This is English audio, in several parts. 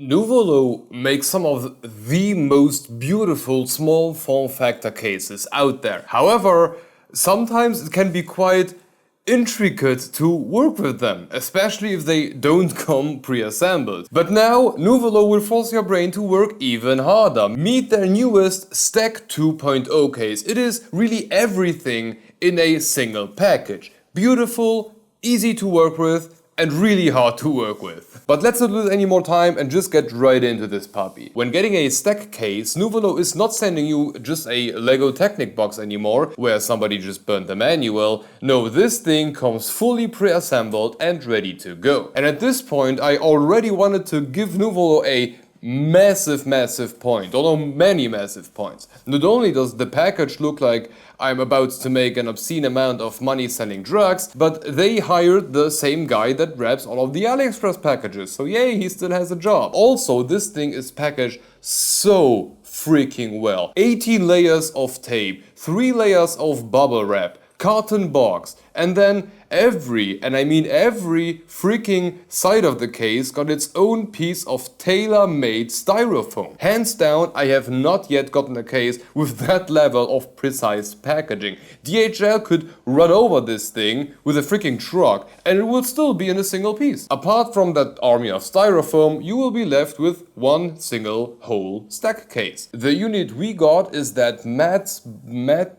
Nouvolo makes some of the most beautiful small form factor cases out there. However, sometimes it can be quite intricate to work with them, especially if they don't come pre-assembled. But now, Nouvolo will force your brain to work even harder. Meet their newest Steck 2.0 case. It is really everything in a single package. Beautiful, easy to work with, and really hard to work with. But let's not lose any more time and just get right into this puppy. When getting a Steck case, Nouvolo is not sending you just a Lego Technic box anymore, where somebody just burnt the manual. No, this thing comes fully pre-assembled and ready to go. And at this point, I already wanted to give Nouvolo a massive point, although many massive points. Not only does the package look like I'm about to make an obscene amount of money selling drugs, but they hired the same guy that wraps all of the AliExpress packages, so yay, he still has a job. Also, this thing is packaged so freaking well. 18 layers of tape, 3 layers of bubble wrap, carton box, and then every, and I mean every freaking side of the case got its own piece of tailor-made styrofoam. Hands down, I have not yet gotten a case with that level of precise packaging. DHL could run over this thing with a freaking truck and it will still be in a single piece. Apart from that army of styrofoam, you will be left with one single whole Steck case. The unit we got is that matte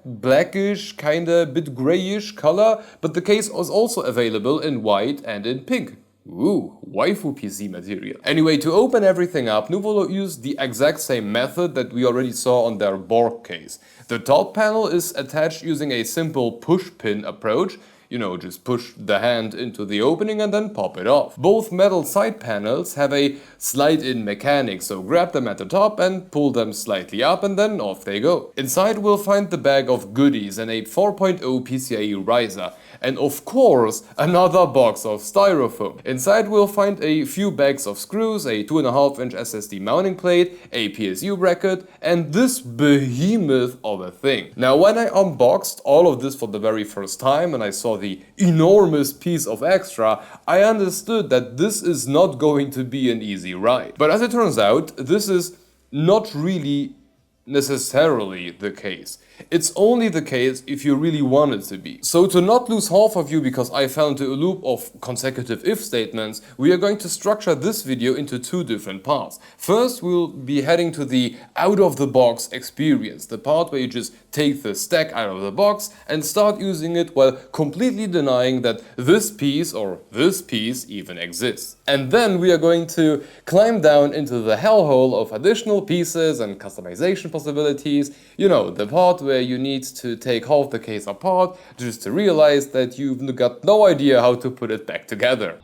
blackish, kinda bit grayish color, but the case was also available in white and in pink. Ooh, waifu PC material. Anyway, to open everything up, Nouvolo used the exact same method that we already saw on their Borg case. The top panel is attached using a simple push-pin approach. You know, just push the hand into the opening and then pop it off. Both metal side panels have a slide-in mechanic, so grab them at the top and pull them slightly up and then off they go. Inside we'll find the bag of goodies and a 4.0 PCIe riser. And of course, another box of styrofoam. Inside we'll find a few bags of screws, a 2.5-inch SSD mounting plate, a PSU bracket, and this behemoth of a thing. Now, when I unboxed all of this for the very first time and I saw the enormous piece of extra, I understood that this is not going to be an easy ride. But as it turns out, this is not really necessarily the case. It's only the case if you really want it to be. So to not lose half of you because I fell into a loop of consecutive if statements, we are going to structure this video into two different parts. First, we'll be heading to the out-of-the-box experience, the part where you just take the Steck out of the box and start using it while completely denying that this piece or this piece even exists. And then we are going to climb down into the hellhole of additional pieces and customization possibilities. You know, the part where you need to take half the case apart just to realize that you've got no idea how to put it back together.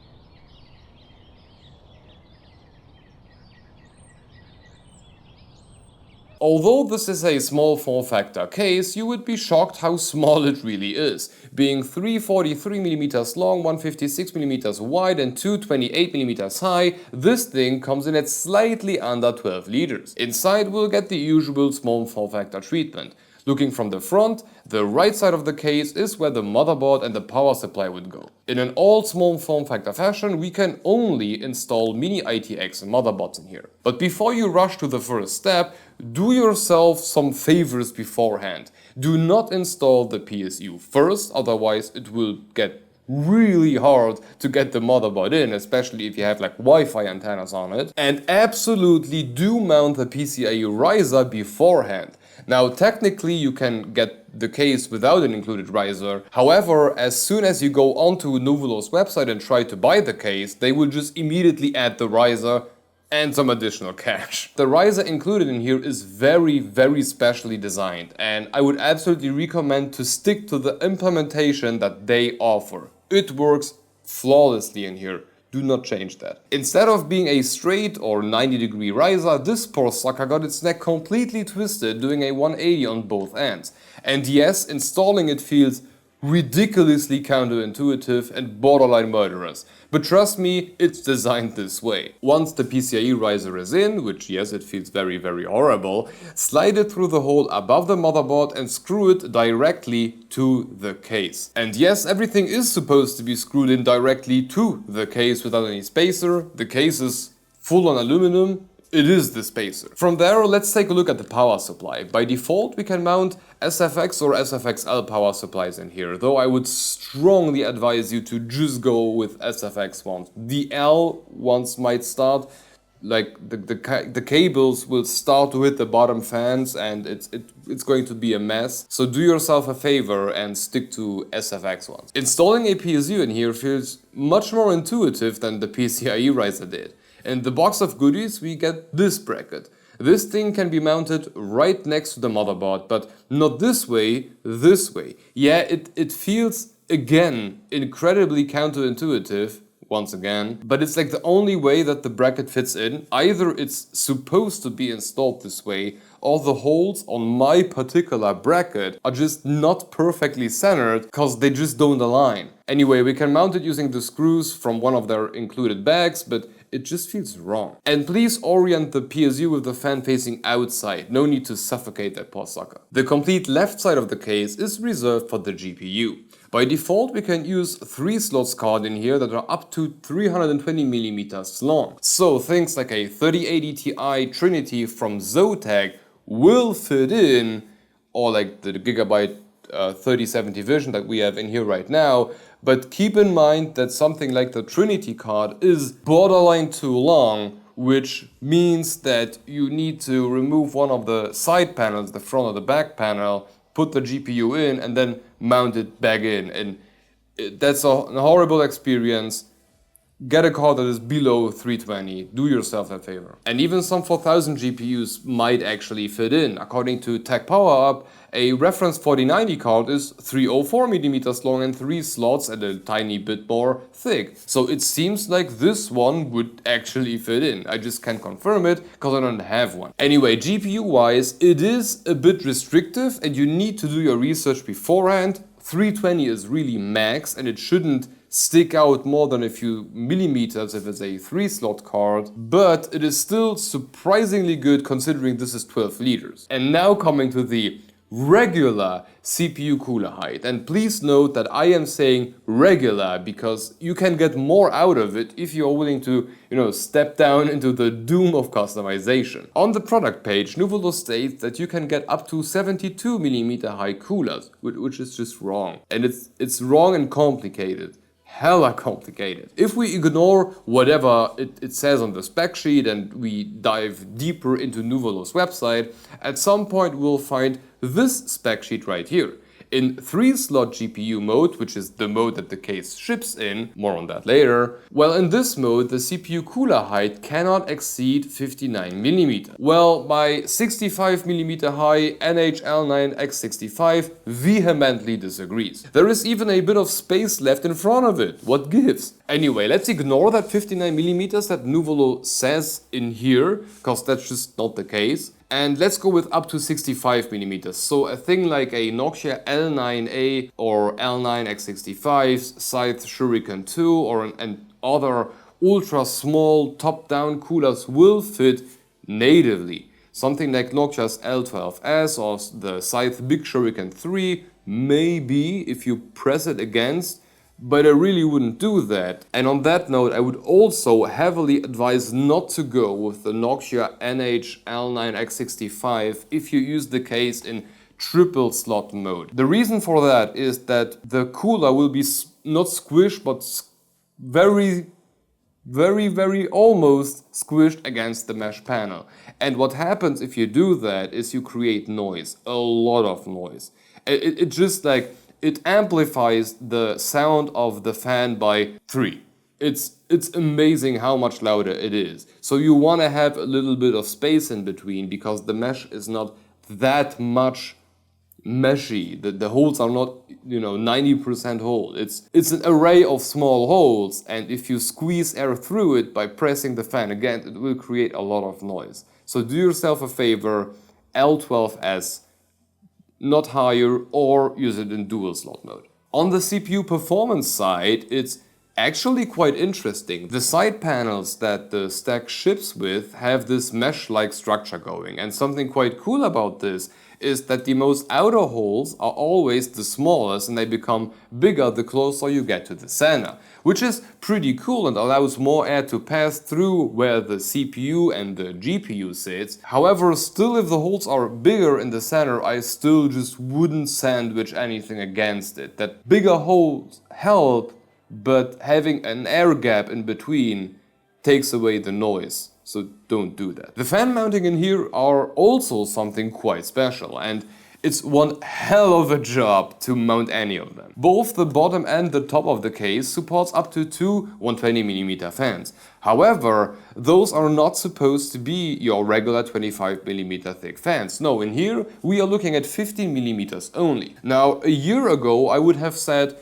Although this is a small form factor case, you would be shocked how small it really is. Being 343mm long, 156mm wide and 228mm high, this thing comes in at slightly under 12 liters. Inside we'll get the usual small form factor treatment. Looking from the front, the right side of the case is where the motherboard and the power supply would go. In an all small form factor fashion, we can only install miniITX motherboards in here. But before you rush to the first step, do yourself some favors beforehand. Do not install the PSU first, otherwise it will get really hard to get the motherboard in, especially if you have like Wi-Fi antennas on it. And absolutely do mount the PCIe riser beforehand. Now, technically you can get the case without an included riser. However, as soon as you go onto Nouvolo's website and try to buy the case, they will just immediately add the riser and some additional cash. The riser included in here is very specially designed, and I would absolutely recommend to stick to the implementation that they offer. It works flawlessly in here. Do not change that. Instead of being a straight or 90-degree riser, this poor sucker got its neck completely twisted, doing a 180 on both ends. And yes, installing it feels ridiculously counterintuitive and borderline murderous. But trust me, it's designed this way. Once the PCIe riser is in, which yes, it feels very horrible, slide it through the hole above the motherboard and screw it directly to the case. And yes, everything is supposed to be screwed in directly to the case without any spacer. The case is full on aluminum, it is the spacer. From there, let's take a look at the power supply. By default, we can mount SFX or SFXL power supplies in here, though I would strongly advise you to just go with SFX ones. The L ones might start, like the cables will start to hit the bottom fans and it's going to be a mess. So do yourself a favor and stick to SFX ones. Installing a PSU in here feels much more intuitive than the PCIe riser did. In the box of goodies, we get this bracket. This thing can be mounted right next to the motherboard, but not this way, this way. Yeah, it feels, again, incredibly counterintuitive, once again, but it's like the only way that the bracket fits in. Either it's supposed to be installed this way, or the holes on my particular bracket are just not perfectly centered because they just don't align. Anyway, we can mount it using the screws from one of their included bags, but it just feels wrong. And please orient the PSU with the fan facing outside, no need to suffocate that poor sucker. The complete left side of the case is reserved for the GPU. By default, we can use 3 slots card in here that are up to 320mm long. So things like a 3080 Ti Trinity from Zotac will fit in, or like the Gigabyte 3070 version that we have in here right now. But keep in mind that something like the Trinity card is borderline too long, which means that you need to remove one of the side panels, the front or the back panel, put the GPU in and then mount it back in. And that's a horrible experience. Get a card that is below 320, do yourself a favor. And even some 4000 GPUs might actually fit in. According to Tech Power Up, a reference 4090 card is 304mm long and 3 slots and a tiny bit more thick. So it seems like this one would actually fit in. I just can't confirm it because I don't have one. Anyway, GPU wise, it is a bit restrictive and you need to do your research beforehand. 320 is really max and it shouldn't stick out more than a few millimeters if it's a 3-slot card, but it is still surprisingly good considering this is 12 liters. And now coming to the regular CPU cooler height, and please note that I am saying regular because you can get more out of it if you're willing to, step down into the doom of customization. On the product page, Nouvolo states that you can get up to 72mm high coolers, which is just wrong. And it's wrong and complicated. Hella complicated. If we ignore whatever it says on the spec sheet and we dive deeper into Nouvolo's website, at some point we'll find this spec sheet right here. In 3-slot GPU mode, which is the mode that the case ships in, more on that later, well, in this mode the CPU cooler height cannot exceed 59mm. Well, my 65mm high NHL9X65 vehemently disagrees. There is even a bit of space left in front of it. What gives? Anyway, let's ignore that 59mm that Nouvolo says in here, because that's just not the case. And let's go with up to 65mm. So a thing like a Nokia L9A or L9X65, Scythe Shuriken 2 or and other ultra small top-down coolers will fit natively. Something like Nokia's L12S or the Scythe Big Shuriken 3, maybe if you press it against, but I really wouldn't do that. And on that note, I would also heavily advise not to go with the Nokia NH-L9X65 if you use the case in triple slot mode. The reason for that is that the cooler will be not squished, but very almost squished against the mesh panel. And what happens if you do that is you create noise, a lot of noise. It just like, it amplifies the sound of the fan by 3. It's amazing how much louder it is. So you want to have a little bit of space in between because the mesh is not that much meshy. The holes are not, 90% hole. It's an array of small holes, and if you squeeze air through it by pressing the fan again, it will create a lot of noise. So do yourself a favor, L12S, not higher, or use it in dual slot mode. On the CPU performance side, it's Actually quite interesting. The side panels that the Steck ships with have this mesh-like structure going, and something quite cool about this is that the most outer holes are always the smallest and they become bigger the closer you get to the center, which is pretty cool and allows more air to pass through where the CPU and the GPU sits. However, still if the holes are bigger in the center, I still just wouldn't sandwich anything against it. That bigger holes help, but having an air gap in between takes away the noise. So don't do that. The fan mounting in here are also something quite special, and it's one hell of a job to mount any of them. Both the bottom and the top of the case supports up to two 120mm fans. However, those are not supposed to be your regular 25mm thick fans. No, in here we are looking at 15mm only. Now, a year ago I would have said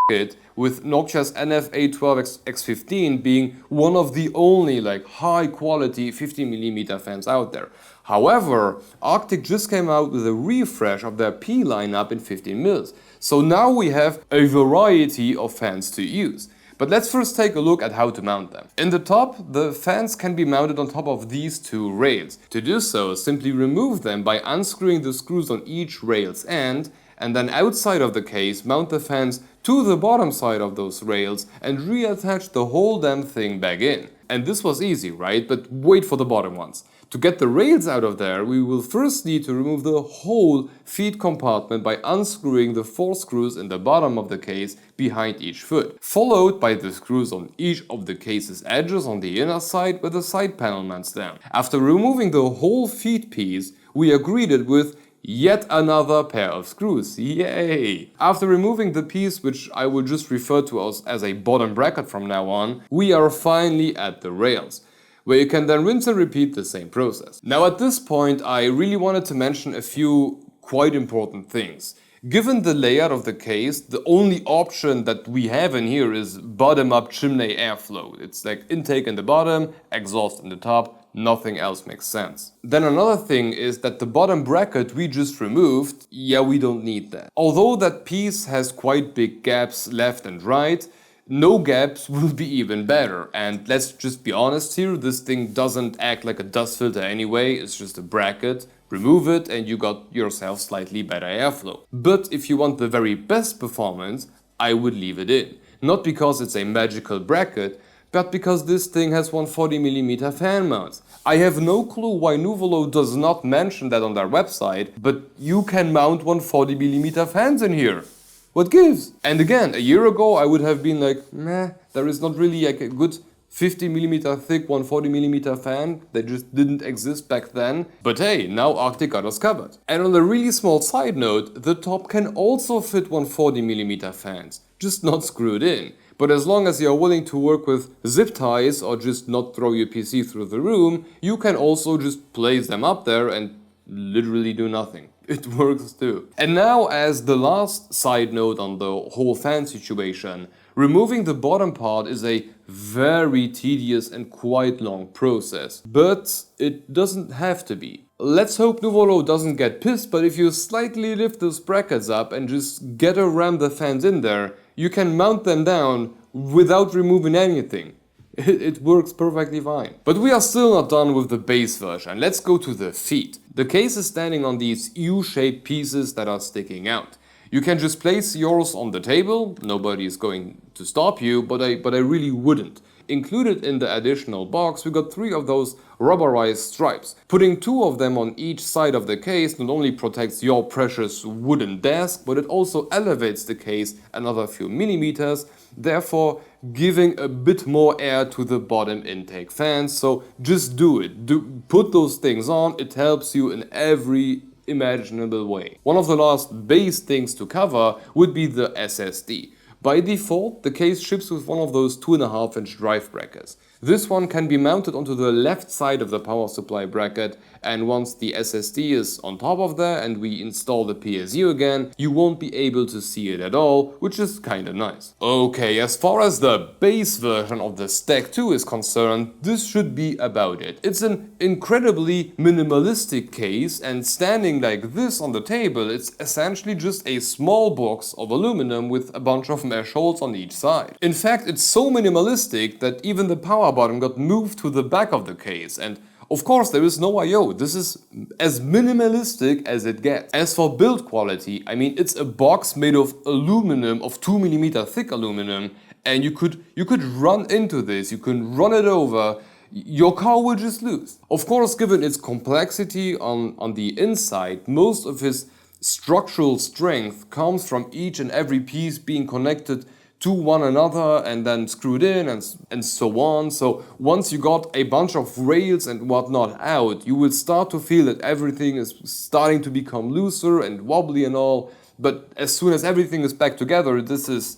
it, with Nokia's NF812X15 being one of the only high quality 15mm fans out there. However, Arctic just came out with a refresh of their P lineup in 15mm. So now we have a variety of fans to use. But let's first take a look at how to mount them. In the top, the fans can be mounted on top of these two rails. To do so, simply remove them by unscrewing the screws on each rail's end, and then outside of the case mount the fans to the bottom side of those rails and reattach the whole damn thing back in. And this was easy, right? But wait for the bottom ones. To get the rails out of there, we will first need to remove the whole feet compartment by unscrewing the 4 screws in the bottom of the case behind each foot, followed by the screws on each of the case's edges on the inner side where the side panel mounts down. After removing the whole feet piece, we are greeted with yet another pair of screws. Yay! After removing the piece, which I will just refer to as a bottom bracket from now on, we are finally at the rails, where you can then rinse and repeat the same process. Now at this point, I really wanted to mention a few quite important things. Given the layout of the case, the only option that we have in here is bottom-up chimney airflow. It's like intake in the bottom, exhaust in the top. Nothing else makes sense. Then another thing is that the bottom bracket we just removed, yeah, we don't need that. Although that piece has quite big gaps left and right, no gaps will be even better. And let's just be honest here, this thing doesn't act like a dust filter anyway, it's just a bracket. Remove it and you got yourself slightly better airflow. But if you want the very best performance, I would leave it in. Not because it's a magical bracket, but because this thing has 140mm fan mounts. I have no clue why Nouvolo does not mention that on their website, but you can mount 140mm fans in here. What gives? And again, a year ago I would have been like, meh, there is not really like a good 50mm thick 140mm fan. They just didn't exist back then. But hey, now Arctic got us covered. And on a really small side note, the top can also fit 140mm fans, just not screwed in. But as long as you're willing to work with zip ties or just not throw your PC through the room, you can also just place them up there and literally do nothing. It works too. And now, as the last side note on the whole fan situation, removing the bottom part is a very tedious and quite long process. But it doesn't have to be. Let's hope Nouvolo doesn't get pissed, but if you slightly lift those brackets up and just get around the fans in there, you can mount them down without removing anything. It works perfectly fine. But we are still not done with the base version. Let's go to the feet. The case is standing on these U-shaped pieces that are sticking out. You can just place yours on the table, nobody is going to stop you, but I really wouldn't. Included in the additional box, we got 3 of those rubberized stripes. Putting 2 of them on each side of the case not only protects your precious wooden desk, but it also elevates the case another few millimeters, therefore giving a bit more air to the bottom intake fans. So just do it. Put those things on, it helps you in every imaginable way. One of the last base things to cover would be the SSD. By default, the case ships with one of those 2.5-inch drive brackets. This one can be mounted onto the left side of the power supply bracket, and once the SSD is on top of there and we install the PSU again, you won't be able to see it at all, which is kinda nice. Okay, as far as the base version of the Stack 2 is concerned, this should be about it. It's an incredibly minimalistic case, and standing like this on the table, it's essentially just a small box of aluminum with a bunch of mesh holes on each side. In fact, it's so minimalistic that even the power button got moved to the back of the case, and of course there is no I/O. This is as minimalistic as it gets. As for build quality, I mean, it's a box made of aluminum, of 2mm thick aluminum, and you could run into this, you can run it over, your car will just lose. Of course, given its complexity on the inside, most of its structural strength comes from each and every piece being connected to one another and then screwed in and so on. So once you got a bunch of rails and whatnot out, you will start to feel that everything is starting to become looser and wobbly and all. But as soon as everything is back together, this is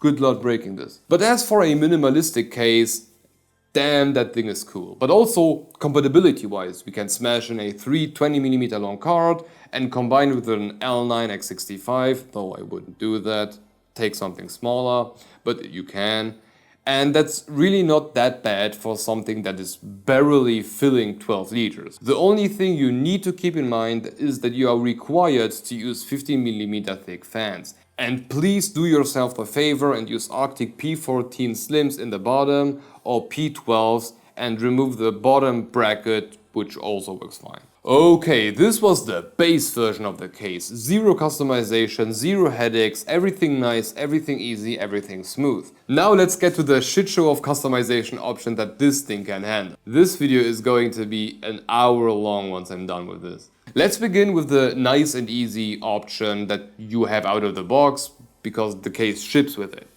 good luck breaking this. But as for a minimalistic case, damn, that thing is cool. But also compatibility wise, we can smash in a 320mm long card and combine it with an L9X65, though I wouldn't do that. Take something smaller, but you can. And that's really not that bad for something that is barely filling 12 liters. The only thing you need to keep in mind is that you are required to use 15mm thick fans. And please do yourself a favor and use Arctic P14 slims in the bottom or P12s and remove the bottom bracket, which also works fine. Okay, this was the base version of the case. Zero customization, zero headaches, everything nice, everything easy, everything smooth. Now let's get to the shit show of customization option that this thing can handle. This video is going to be an hour long once I'm done with this. Let's begin with the nice and easy option that you have out of the box, because the case ships with it.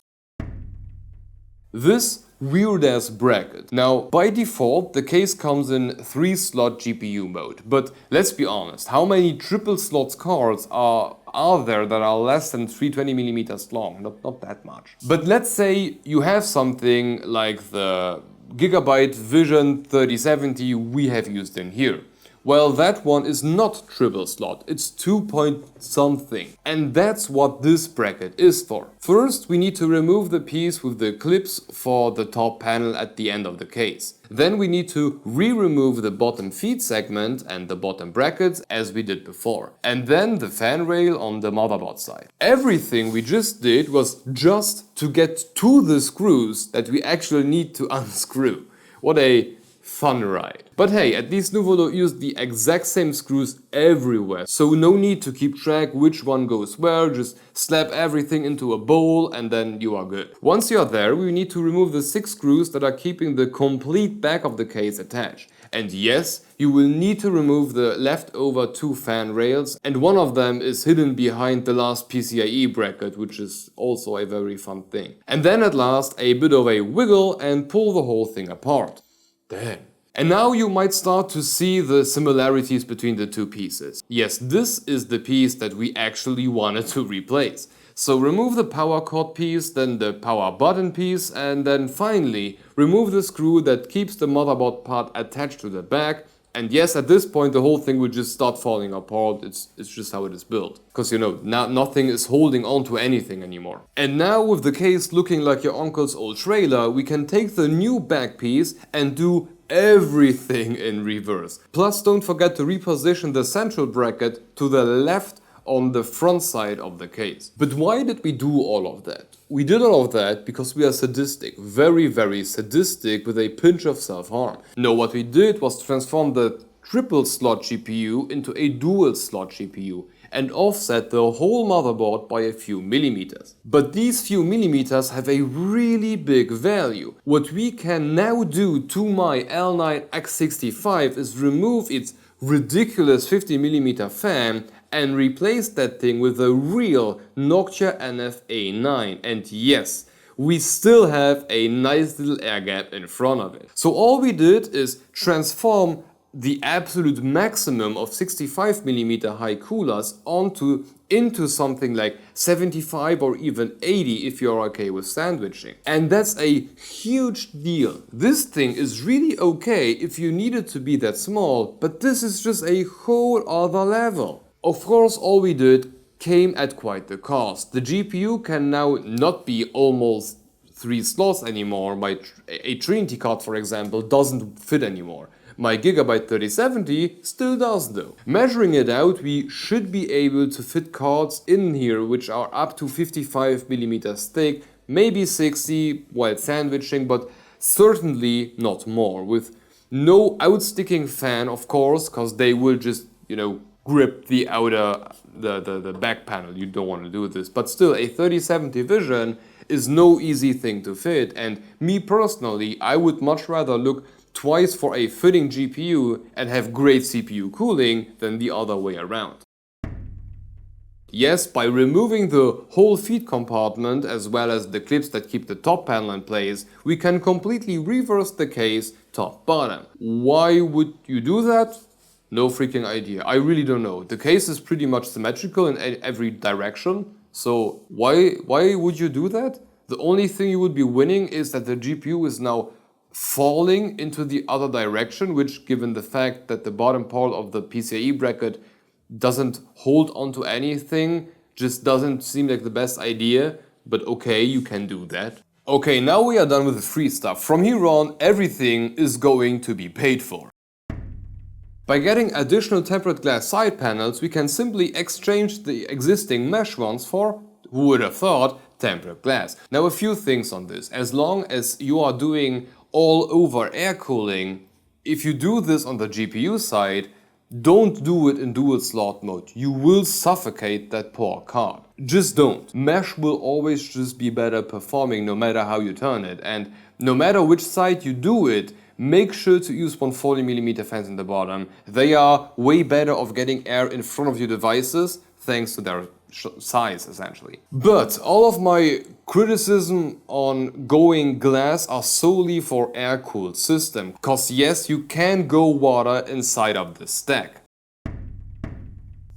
This weird ass bracket. Now, by default, the case comes in 3-slot GPU mode, but let's be honest, how many triple slots cards are there that are less than 320mm long? Not that much. But let's say you have something like the Gigabyte Vision 3070 we have used in here. Well, that one is not triple slot, it's 2 something. And that's what this bracket is for. First, we need to remove the piece with the clips for the top panel at the end of the case. Then we need to re-remove the bottom feed segment and the bottom brackets as we did before. And then the fan rail on the motherboard side. Everything we just did was just to get to the screws that we actually need to unscrew. What a fun ride. But hey, at least Nouvolo used the exact same screws everywhere, so no need to keep track which one goes where, just slap everything into a bowl and then you are good. Once you are there, we need to remove the 6 screws that are keeping the complete back of the case attached. And yes, you will need to remove the leftover 2 fan rails, and one of them is hidden behind the last PCIe bracket, which is also a very fun thing. And then at last, a bit of a wiggle and pull the whole thing apart. Damn. And now you might start to see the similarities between the two pieces. Yes, this is the piece that we actually wanted to replace. So remove the power cord piece, then the power button piece, and then finally remove the screw that keeps the motherboard part attached to the back. And yes, at this point the whole thing will just start falling apart. It's just how it is built. Because you know, now nothing is holding on to anything anymore. And now with the case looking like your uncle's old trailer, we can take the new back piece and do everything in reverse. Plus, don't forget to reposition the central bracket to the left on the front side of the case. But why did we do all of that? We did all of that because we are sadistic, very, very sadistic with a pinch of self-harm. No, what we did was transform the triple slot GPU into a dual slot GPU and offset the whole motherboard by a few millimeters. But these few millimeters have a really big value. What we can now do to my L9X65 is remove its ridiculous 50mm fan and replace that thing with a real Nokia NF-A9. And yes, we still have a nice little air gap in front of it. So all we did is transform the absolute maximum of 65mm high coolers into something like 75 or even 80 if you're okay with sandwiching. And that's a huge deal. This thing is really okay if you need it to be that small, but this is just a whole other level. Of course, all we did came at quite the cost. The GPU can now not be almost 3 slots anymore. A Trinity card, for example, doesn't fit anymore. My Gigabyte 3070 still does though. Measuring it out, we should be able to fit cards in here which are up to 55mm thick, maybe 60 while sandwiching, but certainly not more. With no outsticking fan, of course, because they will just, grip the outer, the back panel. You don't want to do this. But still, a 3070 Vision is no easy thing to fit, and me personally, I would much rather look twice for a fitting GPU and have great CPU cooling than the other way around. Yes, by removing the whole feed compartment as well as the clips that keep the top panel in place, we can completely reverse the case top-bottom. Why would you do that? No freaking idea. I really don't know. The case is pretty much symmetrical in every direction, so why would you do that? The only thing you would be winning is that the GPU is now falling into the other direction, which, given the fact that the bottom part of the PCIe bracket doesn't hold onto anything, just doesn't seem like the best idea, but okay, you can do that. Okay, now we are done with the free stuff. From here on, everything is going to be paid for. By getting additional tempered glass side panels, we can simply exchange the existing mesh ones for, who would have thought, tempered glass. Now a few things on this. As long as you are doing all over air cooling, if you do this on the GPU side, don't do it in dual slot mode. You will suffocate that poor card. Just don't. Mesh will always just be better performing no matter how you turn it, and no matter which side you do it, make sure to use 140mm fans in the bottom. They are way better of getting air in front of your devices thanks to their size, essentially. But all of my criticism on going glass are solely for air-cooled system, cause yes, you can go water inside of the stack.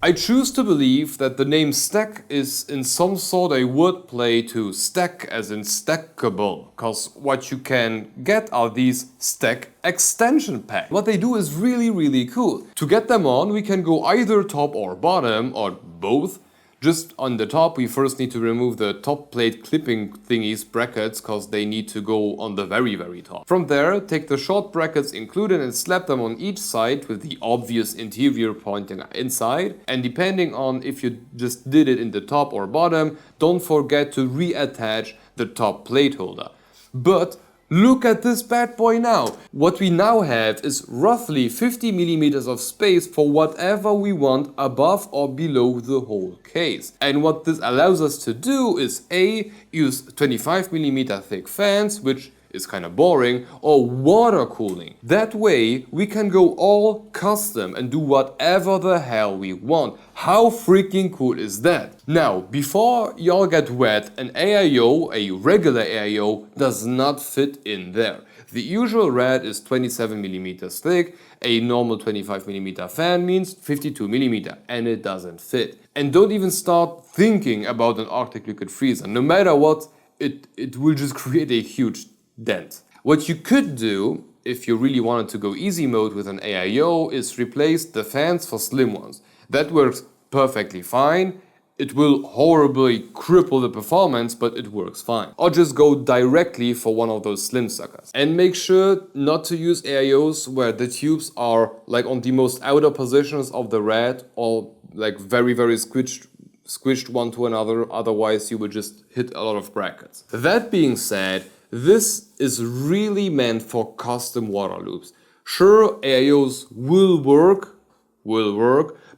I choose to believe that the name Steck is in some sort a wordplay to stack as in stackable, cause what you can get are these Steck extension packs. What they do is really cool. To get them on, we can go either top or bottom, or both. Just on the top, we first need to remove the top plate clipping thingies brackets, cause they need to go on the very top. From there, take the short brackets included and slap them on each side with the obvious interior pointing inside. And depending on if you just did it in the top or bottom, don't forget to reattach the top plate holder. But look at this bad boy now. What we now have is roughly 50mm of space for whatever we want above or below the whole case. And what this allows us to do is A, use 25mm thick fans, which is kind of boring, or water cooling. That way we can go all custom and do whatever the hell we want. How freaking cool is that? Now, before y'all get wet, an AIO, a regular AIO, does not fit in there. The usual rad is 27mm thick, a normal 25mm fan means 52mm, and it doesn't fit. And don't even start thinking about an Arctic liquid freezer. No matter what, it will just create a huge dent. What you could do, if you really wanted to go easy mode with an AIO, is replace the fans for slim ones. That works perfectly fine. It will horribly cripple the performance, but it works fine. Or just go directly for one of those slim suckers. And make sure not to use AIOs where the tubes are like on the most outer positions of the rad, or like very squished one to another, otherwise you will just hit a lot of brackets. That being said, this is really meant for custom water loops. Sure, AIOs will work,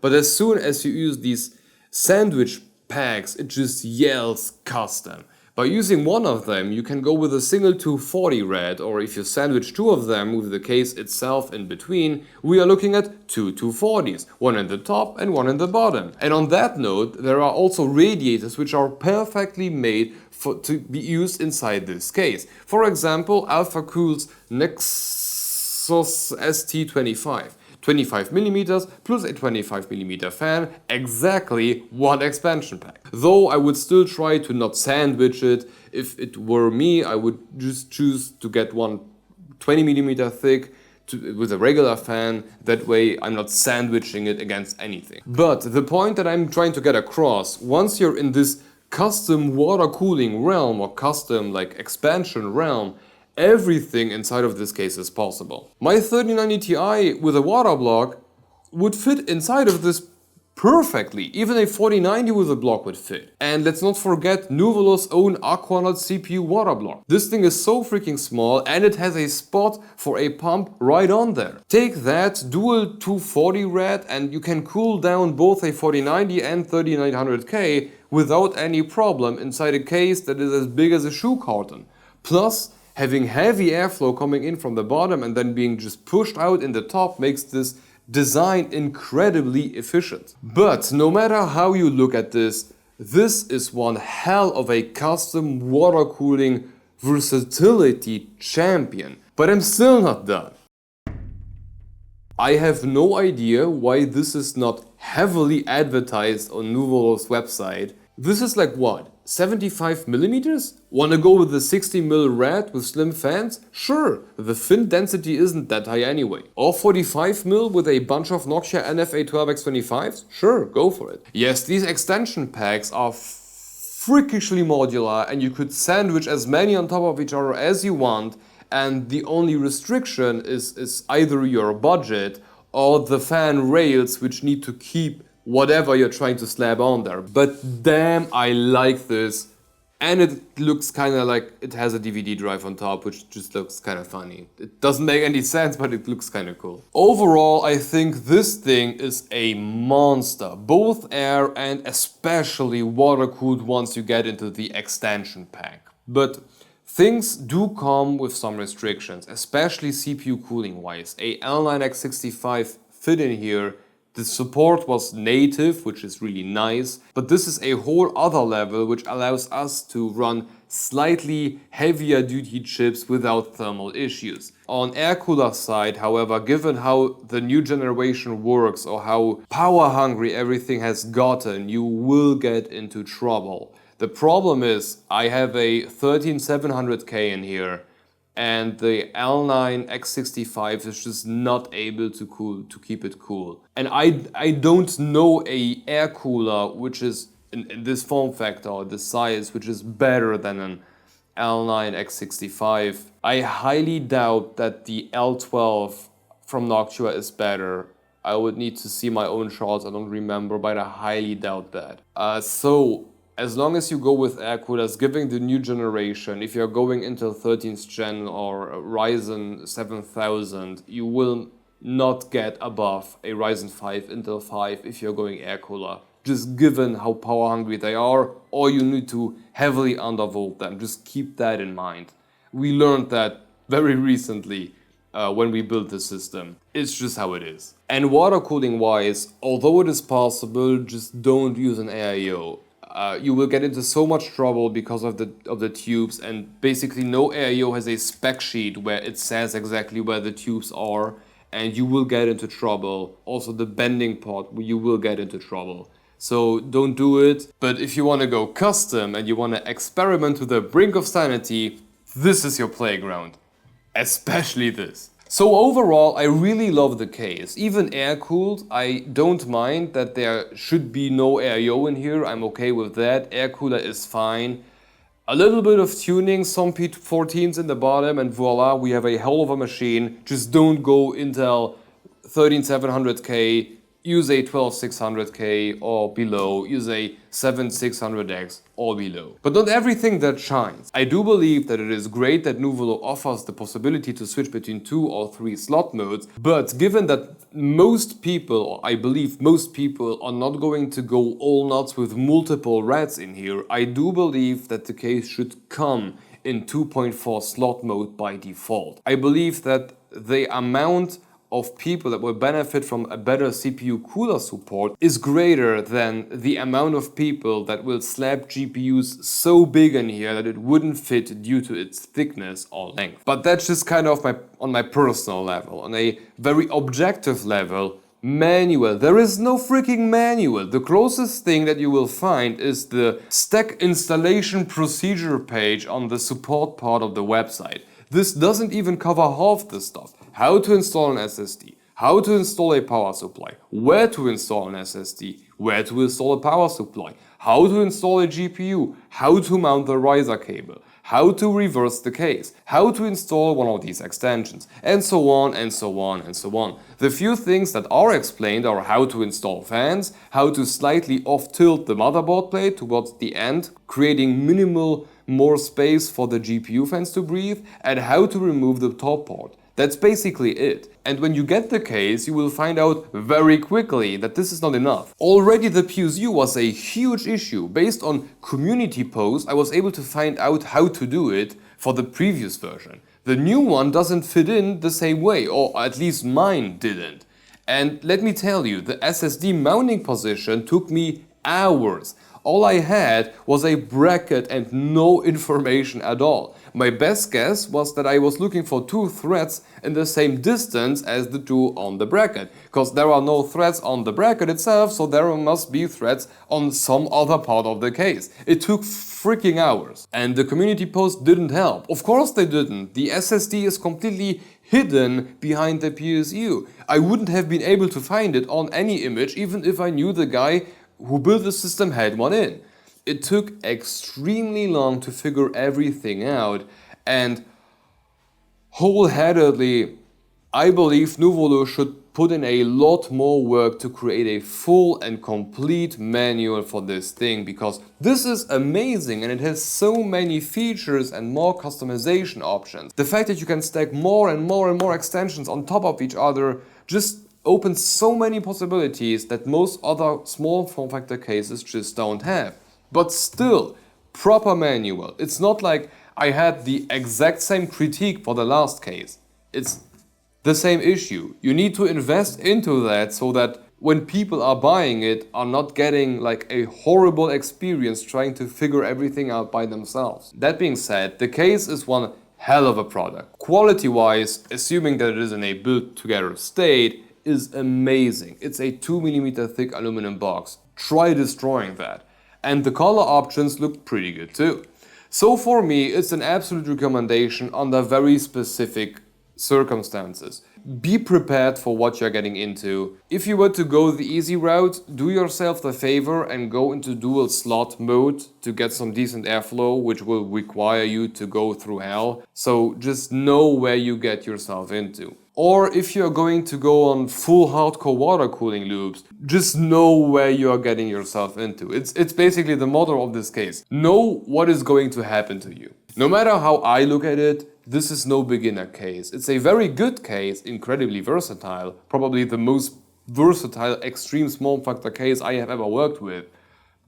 but as soon as you use these sandwich packs, it just yells custom. By using one of them, you can go with a single 240 rad, or if you sandwich two of them with the case itself in between, we are looking at two 240s, one in the top and one in the bottom. And on that note, there are also radiators which are perfectly made to be used inside this case. For example, AlphaCool's Nexus ST25. 25mm plus a 25mm fan, exactly one expansion pack. Though I would still try to not sandwich it. If it were me, I would just choose to get one 20mm thick with a regular fan. That way I'm not sandwiching it against anything. But the point that I'm trying to get across, once you're in this custom water cooling realm or custom like expansion realm, everything inside of this case is possible. My 3090 Ti with a water block would fit inside of this perfectly. Even a 4090 with a block would fit. And let's not forget Nouvolo's own Aquanaut CPU water block. This thing is so freaking small and it has a spot for a pump right on there. Take that dual 240 rad and you can cool down both a 4090 and 3900K without any problem inside a case that is as big as a shoe carton. Plus, having heavy airflow coming in from the bottom and then being just pushed out in the top makes this design incredibly efficient. But no matter how you look at this, this is one hell of a custom water cooling versatility champion. But I'm still not done. I have no idea why this is not heavily advertised on Nouvolo's website. This is like what? 75mm? Wanna go with the 60mm rad with slim fans? Sure, the fin density isn't that high anyway. Or 45mm with a bunch of Nokia NFA12X25s? Sure, go for it. Yes, these extension packs are freakishly modular and you could sandwich as many on top of each other as you want, and the only restriction is either your budget or the fan rails, which need to keep whatever you're trying to slap on there. But damn, I like this. And it looks kind of like it has a DVD drive on top, which just looks kind of funny. It doesn't make any sense, but it looks kind of cool. Overall, I think this thing is a monster. Both air and especially water-cooled once you get into the extension pack. But things do come with some restrictions, especially CPU cooling wise. A L9X65 fit in here. The support was native, which is really nice, but this is a whole other level which allows us to run slightly heavier duty chips without thermal issues. On air cooler side, however, given how the new generation works or how power hungry everything has gotten, you will get into trouble. The problem is I have a 13700K in here, and the L9X65 is just not able to keep it cool. And I don't know a air cooler which is in this form factor or this size which is better than an L9X65. I highly doubt that the L12 from Noctua is better. I would need to see my own charts, I don't remember, but I highly doubt that. So as long as you go with air coolers, giving the new generation, if you're going Intel 13th Gen or Ryzen 7000, you will not get above a Ryzen 5, Intel 5 if you're going air cooler. Just given how power hungry they are, or you need to heavily undervolt them. Just keep that in mind. We learned that very recently when we built the system. It's just how it is. And water cooling wise, although it is possible, just don't use an AIO. You will get into so much trouble because of the tubes, and basically no AIO has a spec sheet where it says exactly where the tubes are, and you will get into trouble. Also the bending part, you will get into trouble. So don't do it. But if you want to go custom and you want to experiment to the brink of sanity, this is your playground. Especially this. So overall, I really love the case. Even air-cooled, I don't mind that there should be no AIO in here. I'm okay with that. Air cooler is fine. A little bit of tuning, some P14s in the bottom, and voila, we have a hell of a machine. Just don't go Intel 13700K, use a 12600K or below, use a 7600X or below. But not everything that shines. I do believe that it is great that Nouvolo offers the possibility to switch between 2 or 3 slot modes, but given that most people, or I believe most people, are not going to go all nuts with multiple rads in here, I do believe that the case should come in 2.4 slot mode by default. I believe that the amount of people that will benefit from a better CPU cooler support is greater than the amount of people that will slap GPUs so big in here that it wouldn't fit due to its thickness or length. But that's just kind of on my personal level. On a very objective level, manual. There is no freaking manual. The closest thing that you will find is the Steck installation procedure page on the support part of the website. This doesn't even cover half the stuff. How to install an SSD, how to install a power supply, where to install an SSD, where to install a power supply, how to install a GPU, how to mount the riser cable, how to reverse the case, how to install one of these extensions, and so on and so on and so on. The few things that are explained are how to install fans, how to slightly off-tilt the motherboard plate towards the end, creating minimal more space for the GPU fans to breathe, and how to remove the top part. That's basically it. And when you get the case, you will find out very quickly that this is not enough. Already the PSU was a huge issue. Based on community posts, I was able to find out how to do it for the previous version. The new one doesn't fit in the same way, or at least mine didn't. And let me tell you, the SSD mounting position took me hours. All I had was a bracket and no information at all. My best guess was that I was looking for two threads in the same distance as the two on the bracket, because there are no threads on the bracket itself, so there must be threads on some other part of the case. It took freaking hours, and the community post didn't help. Of course they didn't. The SSD is completely hidden behind the PSU. I wouldn't have been able to find it on any image even if I knew the guy who built the system had one in. It took extremely long to figure everything out, and wholeheartedly, I believe Nouvolo should put in a lot more work to create a full and complete manual for this thing, because this is amazing and it has so many features and more customization options. The fact that you can stack more and more and more extensions on top of each other just opens so many possibilities that most other small form factor cases just don't have. But still, proper manual. It's not like I had the exact same critique for the last case. It's the same issue. You need to invest into that so that when people are buying it are not getting like a horrible experience trying to figure everything out by themselves. That being said, the case is one hell of a product. Quality-wise, assuming that it is in a built-together state, is amazing. It's a 2mm thick aluminum box. Try destroying that. And the color options look pretty good too. So for me, it's an absolute recommendation under very specific circumstances. Be prepared for what you're getting into. If you were to go the easy route, do yourself the favor and go into dual slot mode to get some decent airflow, which will require you to go through hell. So just know where you get yourself into. Or if you're going to go on full hardcore water cooling loops, just know where you're getting yourself into. It's basically the motto of this case. Know what is going to happen to you. No matter how I look at it, this is no beginner case. It's a very good case, incredibly versatile, probably the most versatile extreme small factor case I have ever worked with.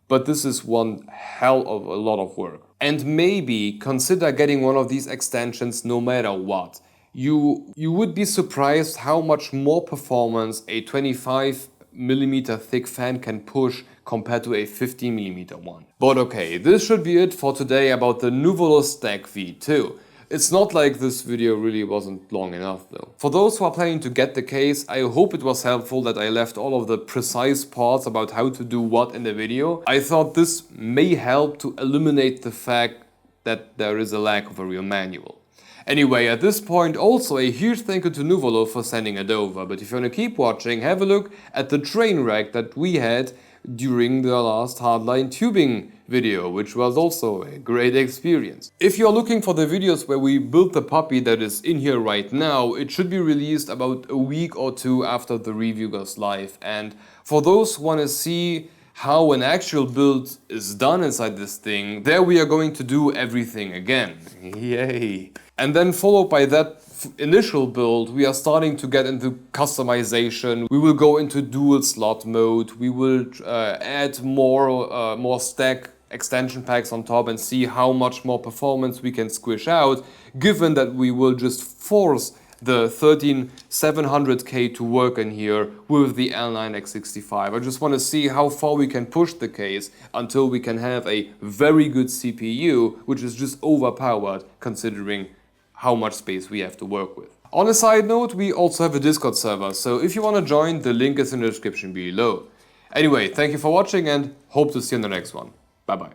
But this is one hell of a lot of work. And maybe consider getting one of these extensions no matter what. You would be surprised how much more performance a 25mm thick fan can push compared to a 15mm one. But okay, this should be it for today about the Nouvolo Steck V2. It's not like this video really wasn't long enough though. For those who are planning to get the case, I hope it was helpful that I left all of the precise parts about how to do what in the video. I thought this may help to eliminate the fact that there is a lack of a real manual. Anyway, at this point, also a huge thank you to Nouvolo for sending it over, but if you want to keep watching, have a look at the train wreck that we had during the last hardline tubing video, which was also a great experience. If you're looking for the videos where we built the puppy that is in here right now, it should be released about a week or two after the review goes live, and for those who want to see how an actual build is done inside this thing, there we are going to do everything again. Yay! And then followed by that initial build, we are starting to get into customization. We will go into dual slot mode. We will add more stack extension packs on top and see how much more performance we can squish out, given that we will just force the 13700K to work in here with the L9X65. I just want to see how far we can push the case until we can have a very good CPU, which is just overpowered considering how much space we have to work with. On a side note, we also have a Discord server, so if you want to join, the link is in the description below. Anyway, thank you for watching and hope to see you in the next one. Bye bye.